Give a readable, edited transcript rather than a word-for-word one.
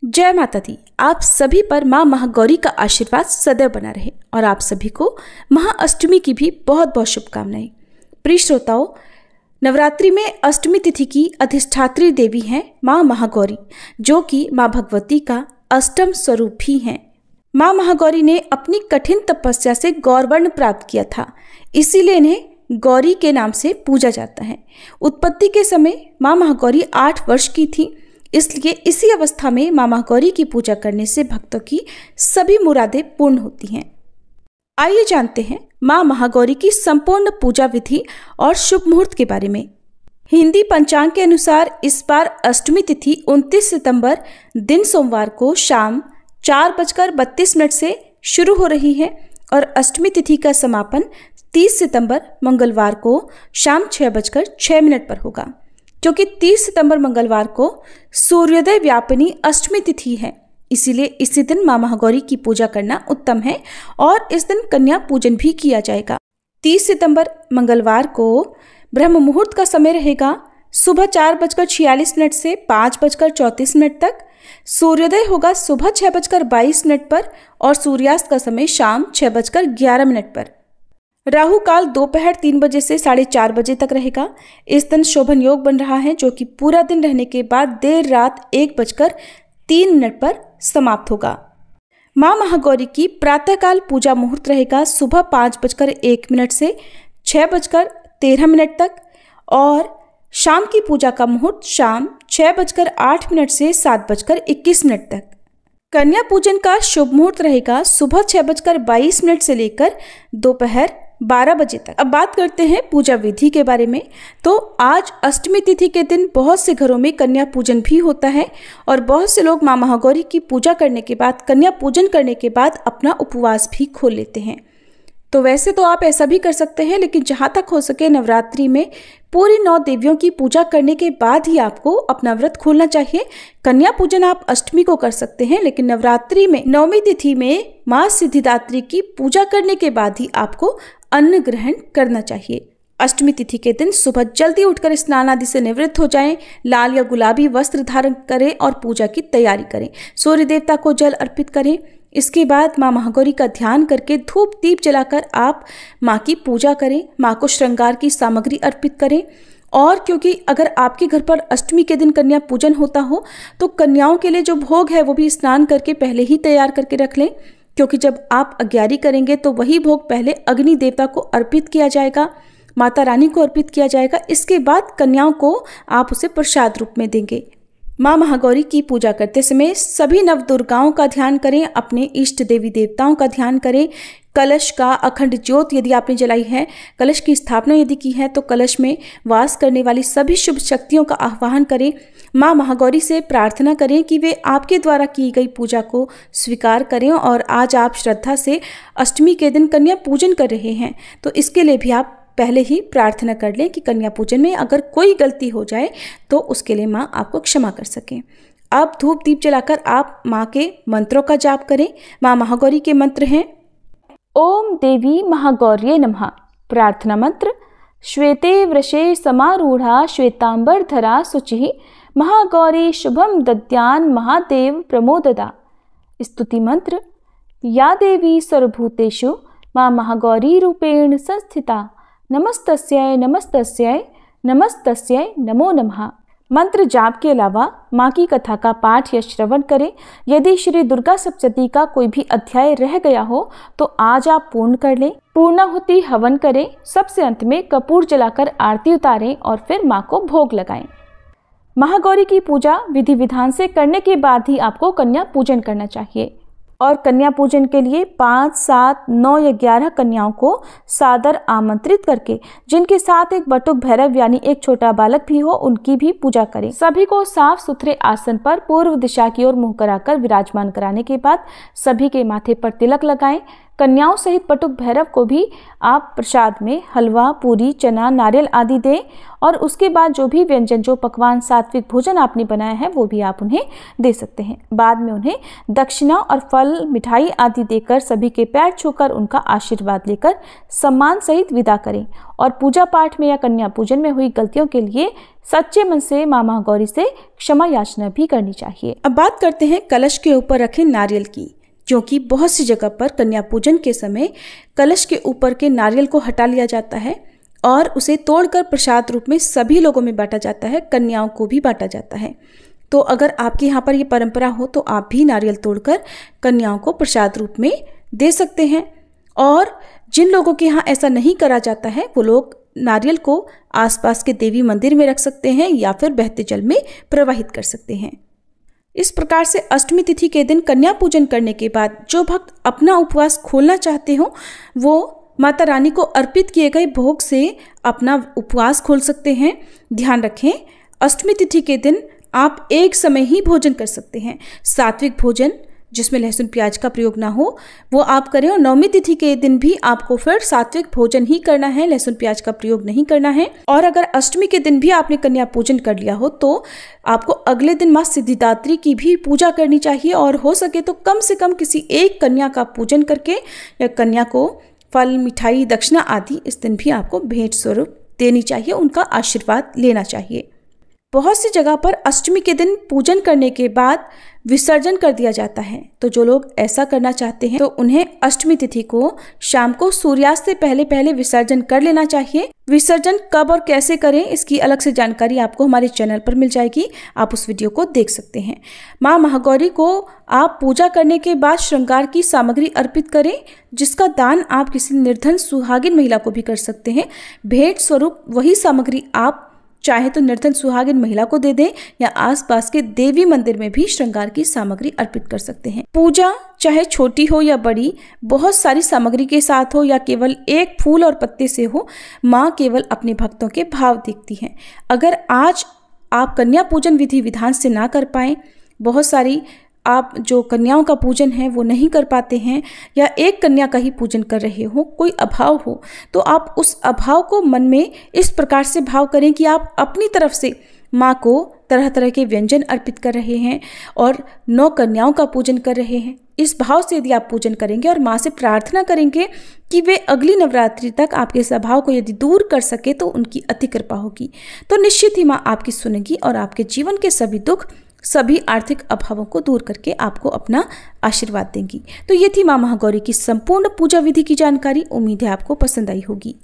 जय माता दी। आप सभी पर माँ महागौरी का आशीर्वाद सदैव बना रहे और आप सभी को महाअष्टमी की भी बहुत बहुत शुभकामनाएं। प्रिय श्रोताओं, नवरात्रि में अष्टमी तिथि की अधिष्ठात्री देवी हैं माँ महागौरी, जो कि माँ भगवती का अष्टम स्वरूप भी हैं। माँ महागौरी ने अपनी कठिन तपस्या से गौरवर्ण प्राप्त किया था, इसीलिए इन्हें गौरी के नाम से पूजा जाता है। उत्पत्ति के समय माँ महागौरी 8 वर्ष की थी, इसलिए इसी अवस्था में माँ महागौरी की पूजा करने से भक्तों की सभी मुरादें पूर्ण होती हैं। आइए जानते हैं माँ महागौरी की संपूर्ण पूजा विधि और शुभ मुहूर्त के बारे में। हिंदी पंचांग के अनुसार इस बार अष्टमी तिथि 29 सितंबर दिन सोमवार को शाम 4:32 से शुरू हो रही है और अष्टमी तिथि का समापन 30 सितंबर मंगलवार को शाम 6:06 पर होगा। क्योंकि 30 सितंबर मंगलवार को सूर्योदय व्यापिनी अष्टमी तिथि है, इसीलिए इसी दिन माँ महागौरी की पूजा करना उत्तम है और इस दिन कन्या पूजन भी किया जाएगा। 30 सितंबर मंगलवार को ब्रह्म मुहूर्त का समय रहेगा सुबह 4:46 से 5:34 तक। सूर्योदय होगा सुबह 6:22 पर और सूर्यास्त का समय शाम 6:11 पर। राहु काल दोपहर 3 बजे से 4:30 बजे तक रहेगा। इस दिन शोभन योग बन रहा है, जो कि पूरा दिन रहने के बाद देर रात 1:03 पर समाप्त होगा। माँ महागौरी की प्रातःकाल पूजा मुहूर्त रहेगा सुबह 5:01 से 6:13 तक और शाम की पूजा का मुहूर्त शाम 6:08 से 7:21 तक। कन्या पूजन का शुभ मुहूर्त रहेगा सुबह 6:22 से लेकर दोपहर 12 बजे तक। अब बात करते हैं पूजा विधि के बारे में। तो आज अष्टमी तिथि के दिन बहुत से घरों में कन्या पूजन भी होता है और बहुत से लोग माँ महागौरी की पूजा करने के बाद, कन्या पूजन करने के बाद अपना उपवास भी खोल लेते हैं। तो वैसे तो आप ऐसा भी कर सकते हैं, लेकिन जहाँ तक हो सके नवरात्रि में पूरी 9 देवियों की पूजा करने के बाद ही आपको अपना व्रत खोलना चाहिए। कन्या पूजन आप अष्टमी को कर सकते हैं, लेकिन नवरात्रि में 9वीं तिथि में माँ सिद्धिदात्री की पूजा करने के बाद ही आपको अन्न ग्रहण करना चाहिए। अष्टमी तिथि के दिन सुबह जल्दी उठकर स्नान आदि से निवृत्त हो जाएं, लाल या गुलाबी वस्त्र धारण करें और पूजा की तैयारी करें। सूर्य देवता को जल अर्पित करें। इसके बाद माँ महागौरी का ध्यान करके धूप दीप जलाकर आप माँ की पूजा करें। माँ को श्रृंगार की सामग्री अर्पित करें। और क्योंकि अगर आपके घर पर अष्टमी के दिन कन्या पूजन होता हो तो कन्याओं के लिए जो भोग है वो भी स्नान करके पहले ही तैयार करके रख लें, क्योंकि जब आप अग्यारी करेंगे तो वही भोग पहले अग्नि देवता को अर्पित किया जाएगा, माता रानी को अर्पित किया जाएगा। इसके बाद कन्याओं को आप उसे प्रसाद रूप में देंगे। माँ महागौरी की पूजा करते समय सभी नवदुर्गाओं का ध्यान करें, अपने इष्ट देवी देवताओं का ध्यान करें। कलश का अखंड ज्योत यदि आपने जलाई है, कलश की स्थापना यदि की है, तो कलश में वास करने वाली सभी शुभ शक्तियों का आह्वान करें। माँ महागौरी से प्रार्थना करें कि वे आपके द्वारा की गई पूजा को स्वीकार करें। और आज आप श्रद्धा से अष्टमी के दिन कन्या पूजन कर रहे हैं, तो इसके लिए भी आप पहले ही प्रार्थना कर लें कि कन्या पूजन में अगर कोई गलती हो जाए तो उसके लिए माँ आपको क्षमा कर सकें। अब धूप दीप जलाकर आप माँ के मंत्रों का जाप करें। माँ महागौरी के मंत्र हैं ओम देवी महागौर्ये नमः। प्रार्थना मंत्र श्वेते वृषे समारूढ़ा श्वेतांबरधरा शुचिः महागौरी शुभम दद्यान महादेव प्रमोददा। स्तुति मंत्र या देवी सर्वभूतेषु माँ महागौरी रूपेण संस्थिता नमस्तस्यै नमस्तस्यै नमस्तस्यै नमो नमः। मंत्र जाप के अलावा माँ की कथा का पाठ या श्रवण करें। यदि श्री दुर्गा सप्तशती का कोई भी अध्याय रह गया हो तो आज आप पूर्ण कर लें। पूर्णाहुति हवन करें। सबसे अंत में कपूर जलाकर आरती उतारें और फिर माँ को भोग लगाएं। महागौरी की पूजा विधि विधान से करने के बाद ही आपको कन्या पूजन करना चाहिए। और कन्या पूजन के लिए 5, 7, 9 या 11 कन्याओं को सादर आमंत्रित करके, जिनके साथ एक बटुक भैरव यानी एक छोटा बालक भी हो, उनकी भी पूजा करें। सभी को साफ सुथरे आसन पर पूर्व दिशा की ओर मुंह कराकर विराजमान कराने के बाद सभी के माथे पर तिलक लगाएं। कन्याओं सहित पटुक भैरव को भी आप प्रसाद में हलवा, पूरी, चना, नारियल आदि दें और उसके बाद जो भी व्यंजन, जो पकवान, सात्विक भोजन आपने बनाया है वो भी आप उन्हें दे सकते हैं। बाद में उन्हें दक्षिणा और फल, मिठाई आदि देकर सभी के पैर छूकर उनका आशीर्वाद लेकर सम्मान सहित विदा करें और पूजा पाठ में या कन्या पूजन में हुई गलतियों के लिए सच्चे मन से मां महागौरी से क्षमा याचना भी करनी चाहिए। अब बात करते हैं कलश के ऊपर रखे नारियल की, क्योंकि बहुत सी जगह पर कन्या पूजन के समय कलश के ऊपर के नारियल को हटा लिया जाता है और उसे तोड़कर प्रसाद रूप में सभी लोगों में बांटा जाता है, कन्याओं को भी बांटा जाता है। तो अगर आपके यहाँ पर ये परंपरा हो तो आप भी नारियल तोड़कर कन्याओं को प्रसाद रूप में दे सकते हैं। और जिन लोगों के यहाँ ऐसा नहीं करा जाता है वो लोग नारियल को आसपास के देवी मंदिर में रख सकते हैं या फिर बहते जल में प्रवाहित कर सकते हैं। इस प्रकार से अष्टमी तिथि के दिन कन्या पूजन करने के बाद जो भक्त अपना उपवास खोलना चाहते हो वो माता रानी को अर्पित किए गए भोग से अपना उपवास खोल सकते हैं। ध्यान रखें, अष्टमी तिथि के दिन आप एक समय ही भोजन कर सकते हैं। सात्विक भोजन जिसमें लहसुन प्याज का प्रयोग ना हो वो आप करें और नवमी तिथि के दिन भी आपको फिर सात्विक भोजन ही करना है, लहसुन प्याज का प्रयोग नहीं करना है। और अगर अष्टमी के दिन भी आपने कन्या पूजन कर लिया हो तो आपको अगले दिन माँ सिद्धिदात्री की भी पूजा करनी चाहिए और हो सके तो कम से कम किसी एक कन्या का पूजन करके या कन्या को फल, मिठाई, दक्षिणा आदि इस दिन भी आपको भेंट स्वरूप देनी चाहिए, उनका आशीर्वाद लेना चाहिए। बहुत सी जगह पर अष्टमी के दिन पूजन करने के बाद विसर्जन कर दिया जाता है, तो जो लोग ऐसा करना चाहते हैं तो उन्हें अष्टमी तिथि को शाम को सूर्यास्त से पहले पहले विसर्जन कर लेना चाहिए। विसर्जन कब और कैसे करें इसकी अलग से जानकारी आपको हमारे चैनल पर मिल जाएगी, आप उस वीडियो को देख सकते हैं। माँ महागौरी को आप पूजा करने के बाद श्रृंगार की सामग्री अर्पित करें, जिसका दान आप किसी निर्धन सुहागिन महिला को भी कर सकते हैं। भेंट स्वरूप वही सामग्री आप चाहे तो निर्धन सुहागिन महिला को दे दें या आसपास के देवी मंदिर में भी श्रृंगार की सामग्री अर्पित कर सकते हैं। पूजा चाहे छोटी हो या बड़ी, बहुत सारी सामग्री के साथ हो या केवल एक फूल और पत्ते से हो, माँ केवल अपने भक्तों के भाव देखती हैं। अगर आज आप कन्या पूजन विधि विधान से ना कर पाए, बहुत सारी आप जो कन्याओं का पूजन है वो नहीं कर पाते हैं या एक कन्या का ही पूजन कर रहे हो, कोई अभाव हो, तो आप उस अभाव को मन में इस प्रकार से भाव करें कि आप अपनी तरफ से माँ को तरह तरह के व्यंजन अर्पित कर रहे हैं और 9 कन्याओं का पूजन कर रहे हैं। इस भाव से यदि आप पूजन करेंगे और माँ से प्रार्थना करेंगे कि वे अगली नवरात्रि तक आपके इस अभाव को यदि दूर कर सके तो उनकी अति कृपा होगी, तो निश्चित ही माँ आपकी सुनेगी और आपके जीवन के सभी दुख, सभी आर्थिक अभावों को दूर करके आपको अपना आशीर्वाद देंगी। तो ये थी माँ महागौरी की संपूर्ण पूजा विधि की जानकारी। उम्मीद है आपको पसंद आई होगी।